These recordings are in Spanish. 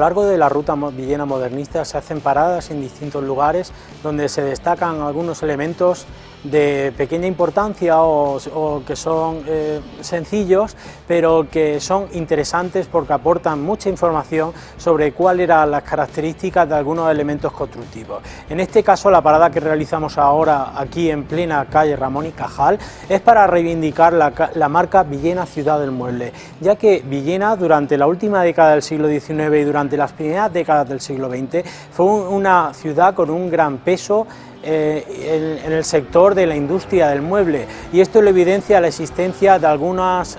largo de la ruta villena modernista se hacen paradas en distintos lugares donde se destacan algunos elementos de pequeña importancia o que son sencillos, pero que son interesantes porque aportan mucha información sobre cuáles eran las características de algunos elementos constructivos. En este caso, la parada que realizamos ahora aquí en plena calle Ramón y Cajal es para reivindicar la marca Villena Ciudad del Mueble, ya que Villena durante la última década del siglo XIX y durante las primeras décadas del siglo XX fue una ciudad con un gran peso en el sector de la industria del mueble, y esto lo evidencia la existencia de algunos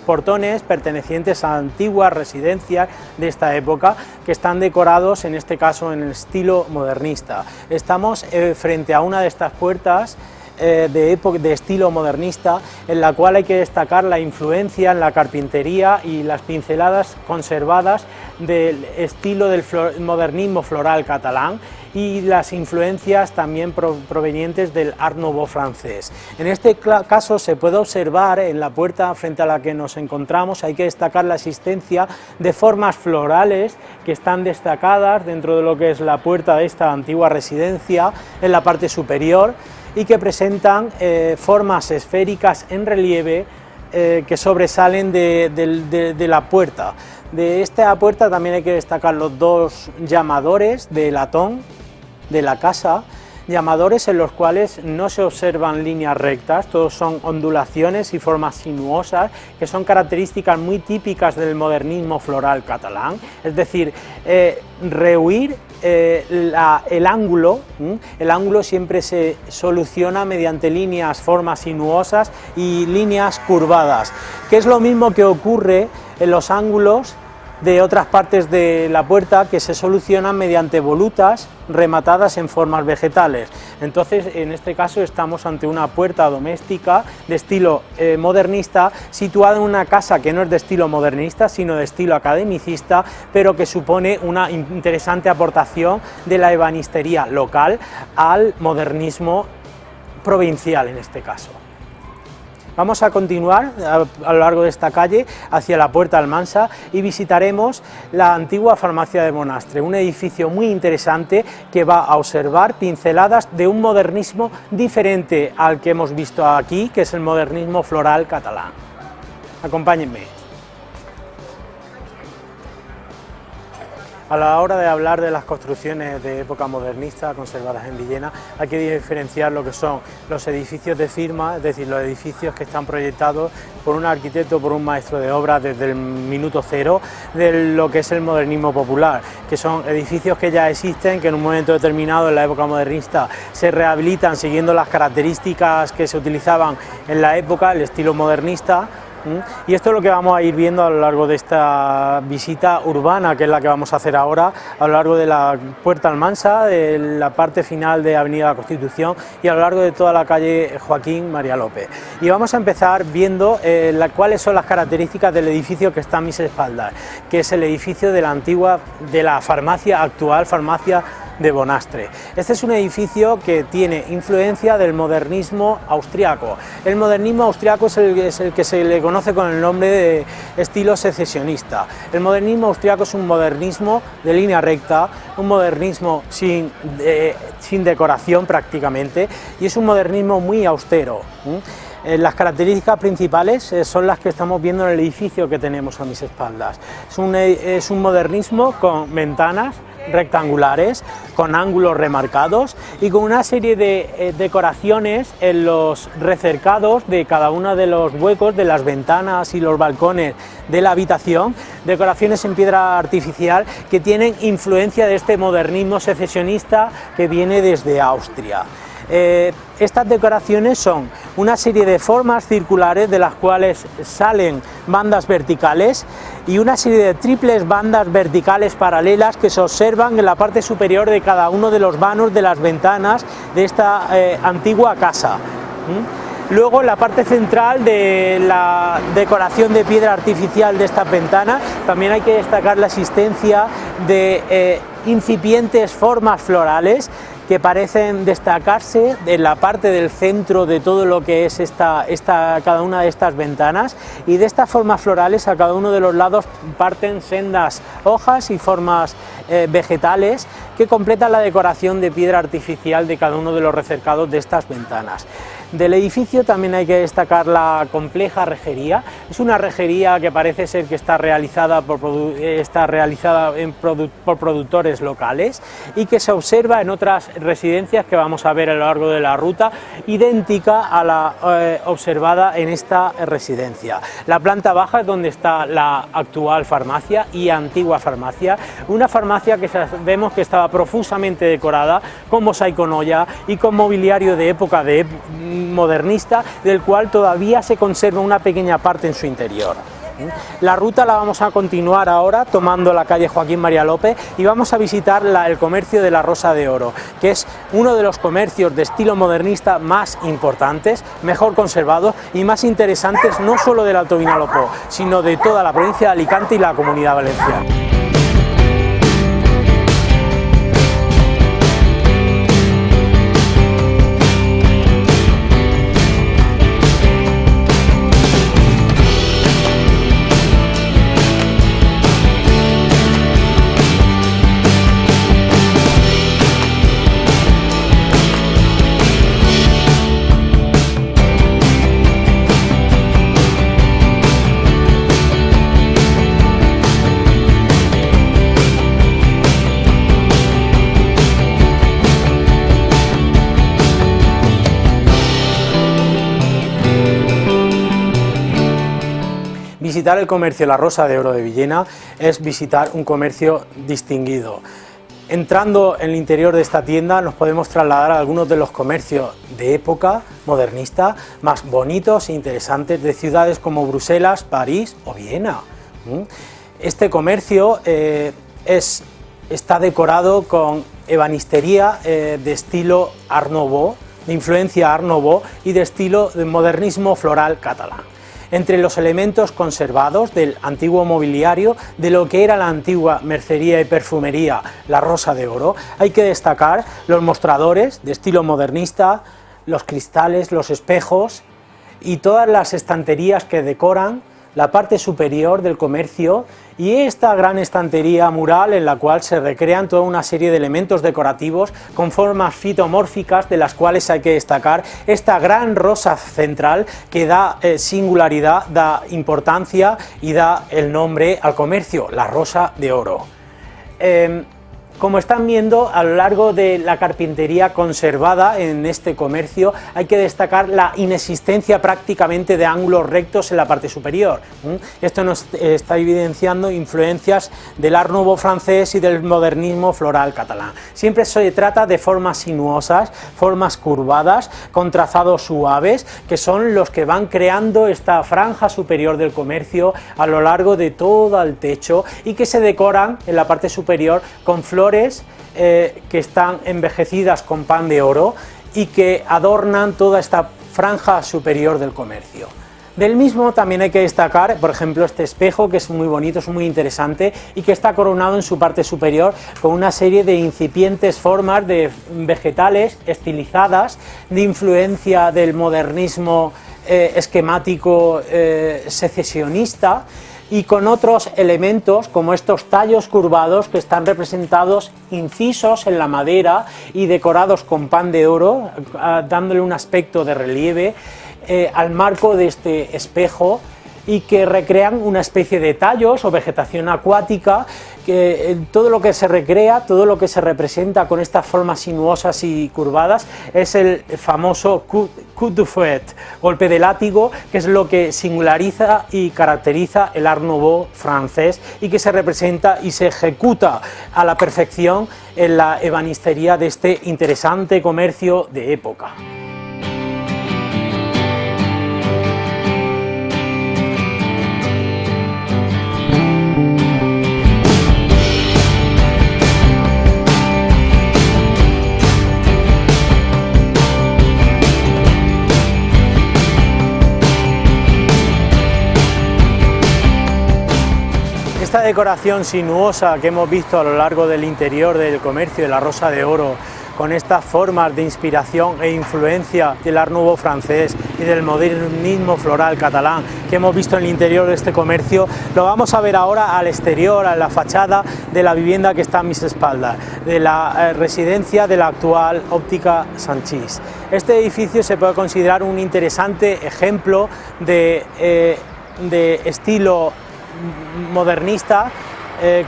portones pertenecientes a antiguas residencias de esta época que están decorados, en este caso en el estilo modernista. Estamos frente a una de estas puertas de estilo modernista, en la cual hay que destacar la influencia en la carpintería y las pinceladas conservadas del estilo del modernismo floral catalán y las influencias también provenientes del Art Nouveau francés. En este caso se puede observar en la puerta frente a la que nos encontramos, hay que destacar la existencia de formas florales que están destacadas dentro de lo que es la puerta de esta antigua residencia en la parte superior, y que presentan formas esféricas en relieve que sobresalen de la puerta. De esta puerta también hay que destacar los dos llamadores de latón de la casa, llamadores en los cuales no se observan líneas rectas, todos son ondulaciones y formas sinuosas, que son características muy típicas del modernismo floral catalán, es decir, rehuir el ángulo siempre se soluciona mediante líneas, formas sinuosas y líneas curvadas, que es lo mismo que ocurre en los ángulos de otras partes de la puerta, que se solucionan mediante volutas rematadas en formas vegetales. Entonces, en este caso estamos ante una puerta doméstica de estilo modernista, situada en una casa que no es de estilo modernista, sino de estilo academicista, pero que supone una interesante aportación de la ebanistería local al modernismo provincial en este caso. Vamos a continuar a lo largo de esta calle hacia la Puerta Almansa y visitaremos la antigua farmacia de Bonastre, un edificio muy interesante que va a observar pinceladas de un modernismo diferente al que hemos visto aquí, que es el modernismo floral catalán. Acompáñenme. A la hora de hablar de las construcciones de época modernista conservadas en Villena, hay que diferenciar lo que son los edificios de firma, es decir, los edificios que están proyectados por un arquitecto, por un maestro de obra desde el minuto cero, de lo que es el modernismo popular, que son edificios que ya existen, que en un momento determinado en la época modernista se rehabilitan siguiendo las características que se utilizaban en la época, el estilo modernista. Y esto es lo que vamos a ir viendo a lo largo de esta visita urbana, que es la que vamos a hacer ahora, a lo largo de la Puerta Almansa, de la parte final de Avenida La Constitución y a lo largo de toda la calle Joaquín María López. Y vamos a empezar viendo cuáles son las características del edificio que está a mis espaldas, que es el edificio de la farmacia actual, farmacia de Bonastre. Este es un edificio que tiene influencia del modernismo austriaco. El modernismo austriaco es el que se le conoce con el nombre de estilo secesionista. El modernismo austriaco es un modernismo de línea recta, un modernismo sin decoración prácticamente, y es un modernismo muy austero. Las características principales son las que estamos viendo en el edificio que tenemos a mis espaldas. Es un modernismo con ventanas rectangulares, con ángulos remarcados y con una serie de decoraciones en los recercados de cada uno de los huecos de las ventanas y los balcones de la habitación, decoraciones en piedra artificial que tienen influencia de este modernismo secesionista que viene desde Austria. Estas decoraciones son una serie de formas circulares de las cuales salen bandas verticales y una serie de triples bandas verticales paralelas que se observan en la parte superior de cada uno de los vanos de las ventanas de esta antigua casa. Luego, en la parte central de la decoración de piedra artificial de estas ventanas, también hay que destacar la existencia de incipientes formas florales que parecen destacarse de la parte del centro de todo lo que es cada una de estas ventanas, y de estas formas florales a cada uno de los lados parten sendas hojas y formas vegetales que completan la decoración de piedra artificial de cada uno de los recercados de estas ventanas. Del edificio también hay que destacar la compleja rejería. Es una rejería que parece ser que está realizada por productores locales y que se observa en otras residencias que vamos a ver a lo largo de la ruta, idéntica a la observada en esta residencia. La planta baja es donde está la actual farmacia y antigua farmacia, una farmacia que vemos que estaba profusamente decorada con mosaico noya y con mobiliario de época modernista, del cual todavía se conserva una pequeña parte en su interior. La ruta la vamos a continuar ahora tomando la calle Joaquín María López y vamos a visitar el comercio de la Rosa de Oro, que es uno de los comercios de estilo modernista más importantes, mejor conservados y más interesantes, no solo del Alto Vinalopó, sino de toda la provincia de Alicante y la Comunidad Valenciana. Visitar el comercio La Rosa de Oro de Villena es visitar un comercio distinguido. Entrando en el interior de esta tienda nos podemos trasladar a algunos de los comercios de época modernista más bonitos e interesantes de ciudades como Bruselas, París o Viena. Este comercio está decorado con ebanistería de estilo Art Nouveau, de influencia Art Nouveau y de estilo de modernismo floral catalán. Entre los elementos conservados del antiguo mobiliario de lo que era la antigua mercería y perfumería La Rosa de Oro, hay que destacar los mostradores de estilo modernista, los cristales, los espejos y todas las estanterías que decoran la parte superior del comercio, y esta gran estantería mural en la cual se recrean toda una serie de elementos decorativos con formas fitomórficas, de las cuales hay que destacar esta gran rosa central que da singularidad, da importancia y da el nombre al comercio, La Rosa de Oro. Como están viendo, a lo largo de la carpintería conservada en este comercio hay que destacar la inexistencia prácticamente de ángulos rectos en la parte superior. Esto nos está evidenciando influencias del Art Nouveau francés y del modernismo floral catalán. Siempre se trata de formas sinuosas, formas curvadas, con trazados suaves, que son los que van creando esta franja superior del comercio a lo largo de todo el techo, y que se decoran en la parte superior con flores que están envejecidas con pan de oro y que adornan toda esta franja superior del comercio. Del mismo también hay que destacar, por ejemplo, este espejo, que es muy bonito, es muy interesante y que está coronado en su parte superior con una serie de incipientes formas de vegetales estilizadas, de influencia del modernismo esquemático secesionista, y con otros elementos como estos tallos curvados que están representados incisos en la madera y decorados con pan de oro, dándole un aspecto de relieve al marco de este espejo, y que recrean una especie de tallos o vegetación acuática, que todo lo que se recrea, todo lo que se representa con estas formas sinuosas y curvadas es el famoso coup de fouet, golpe de látigo, que es lo que singulariza y caracteriza el Art Nouveau francés y que se representa y se ejecuta a la perfección en la ebanistería de este interesante comercio de época. Esta decoración sinuosa que hemos visto a lo largo del interior del comercio de La Rosa de Oro, con estas formas de inspiración e influencia del Art Nouveau francés y del modernismo floral catalán que hemos visto en el interior de este comercio, lo vamos a ver ahora al exterior, a la fachada de la vivienda que está a mis espaldas, de la residencia de la actual Óptica Sanchis. Este edificio se puede considerar un interesante ejemplo de estilo modernista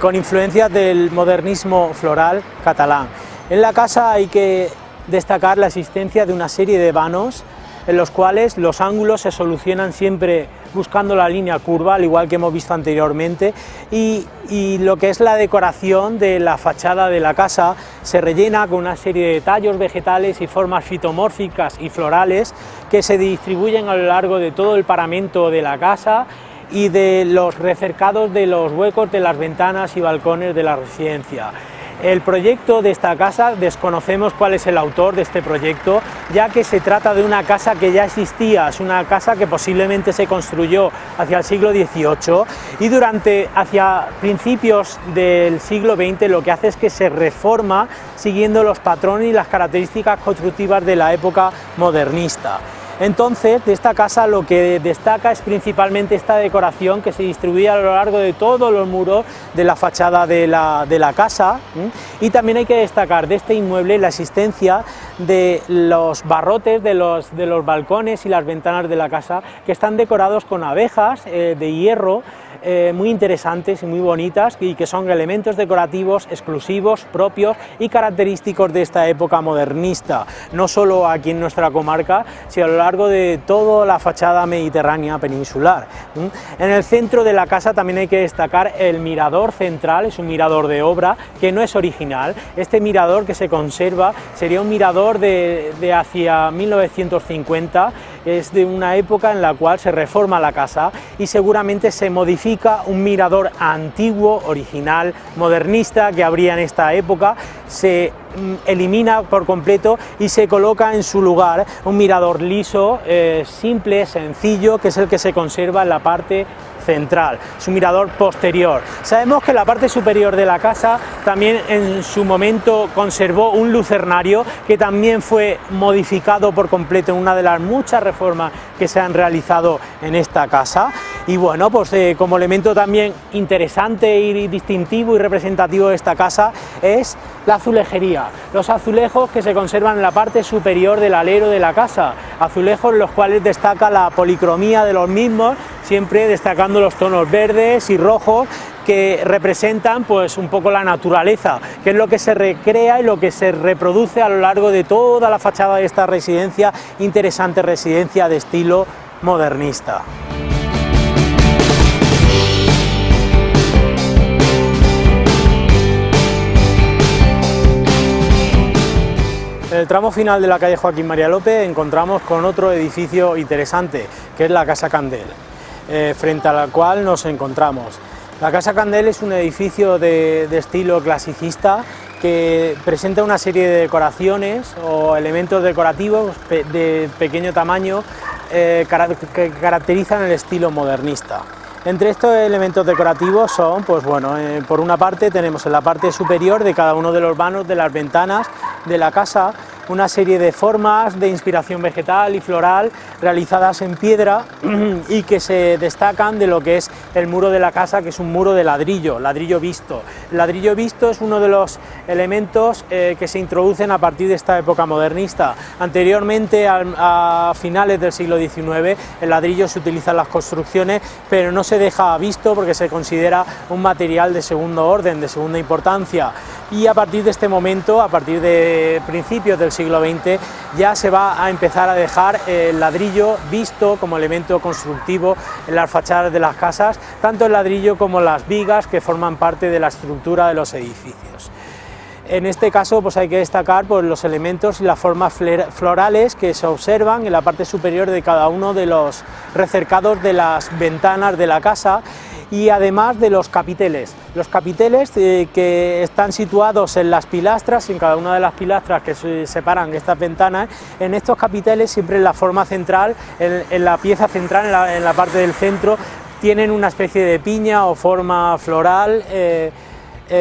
con influencias del modernismo floral catalán. En la casa hay que destacar la existencia de una serie de vanos en los cuales los ángulos se solucionan siempre buscando la línea curva, al igual que hemos visto anteriormente, y lo que es la decoración de la fachada de la casa se rellena con una serie de tallos vegetales y formas fitomórficas y florales que se distribuyen a lo largo de todo el paramento de la casa y de los recercados de los huecos de las ventanas y balcones de la residencia. El proyecto de esta casa, desconocemos cuál es el autor de este proyecto, ya que se trata de una casa que ya existía, es una casa que posiblemente se construyó hacia el siglo XVIII y hacia principios del siglo XX lo que hace es que se reforma siguiendo los patrones y las características constructivas de la época modernista. Entonces, de esta casa lo que destaca es principalmente esta decoración que se distribuye a lo largo de todos los muros de la fachada de la casa, y también hay que destacar de este inmueble la existencia de los barrotes de los balcones y las ventanas de la casa, que están decorados con abejas de hierro muy interesantes y muy bonitas, y que son elementos decorativos exclusivos, propios y característicos de esta época modernista, no solo aquí en nuestra comarca, sino a lo largo de toda la fachada mediterránea peninsular. En el centro de la casa también hay que destacar el mirador central, es un mirador de obra que no es original. Este mirador que se conserva sería un mirador de hacia 1950, es de una época en la cual se reforma la casa y seguramente se modifica un mirador antiguo, original, modernista que habría en esta época, se elimina por completo y se coloca en su lugar un mirador liso, simple, sencillo, que es el que se conserva en la parte central, es un mirador posterior. Sabemos que la parte superior de la casa también en su momento conservó un lucernario que también fue modificado por completo en una de las muchas reformas que se han realizado en esta casa, y bueno, pues como elemento también interesante y distintivo y representativo de esta casa es la azulejería, los azulejos que se conservan en la parte superior del alero de la casa, azulejos en los cuales destaca la policromía de los mismos, siempre destacando los tonos verdes y rojos que representan pues un poco la naturaleza, que es lo que se recrea y lo que se reproduce a lo largo de toda la fachada de esta residencia, interesante residencia de estilo modernista. En el tramo final de la calle Joaquín María López encontramos con otro edificio interesante, que es la Casa Candel, frente a la cual nos encontramos. La Casa Candel es un edificio de estilo clasicista que presenta una serie de decoraciones o elementos decorativos de pequeño tamaño que caracterizan el estilo modernista. Entre estos elementos decorativos son, pues bueno, por una parte tenemos en la parte superior de cada uno de los vanos de las ventanas de la casa una serie de formas de inspiración vegetal y floral realizadas en piedra y que se destacan de lo que es el muro de la casa, que es un muro de ladrillo, ladrillo visto. El ladrillo visto es uno de los elementos que se introducen a partir de esta época modernista. Anteriormente, a finales del siglo XIX, el ladrillo se utiliza en las construcciones, pero no se deja visto porque se considera un material de segundo orden, de segunda importancia. Y a partir de este momento, a partir de principios del siglo XX, ya se va a empezar a dejar el ladrillo visto como elemento constructivo en las fachadas de las casas, tanto el ladrillo como las vigas que forman parte de la estructura de los edificios. En este caso pues hay que destacar pues, los elementos y las formas florales que se observan en la parte superior de cada uno de los recercados de las ventanas de la casa, y además de los capiteles que están situados en las pilastras, en cada una de las pilastras que se separan estas ventanas. En estos capiteles, siempre en la forma central, en la pieza central, en la parte del centro, tienen una especie de piña o forma floral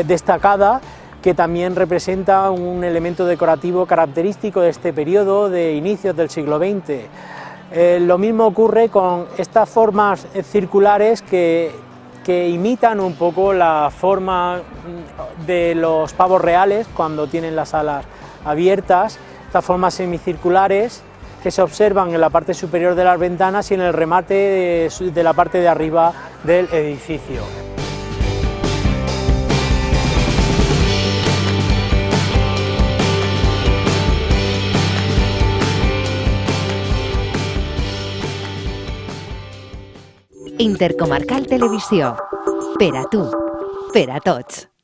destacada, que también representa un elemento decorativo característico de este periodo de inicios del siglo XX. Lo mismo ocurre con estas formas circulares que imitan un poco la forma de los pavos reales cuando tienen las alas abiertas, estas formas semicirculares que se observan en la parte superior de las ventanas y en el remate de la parte de arriba del edificio. Intercomarcal Televisió. Per a tu, per a tots.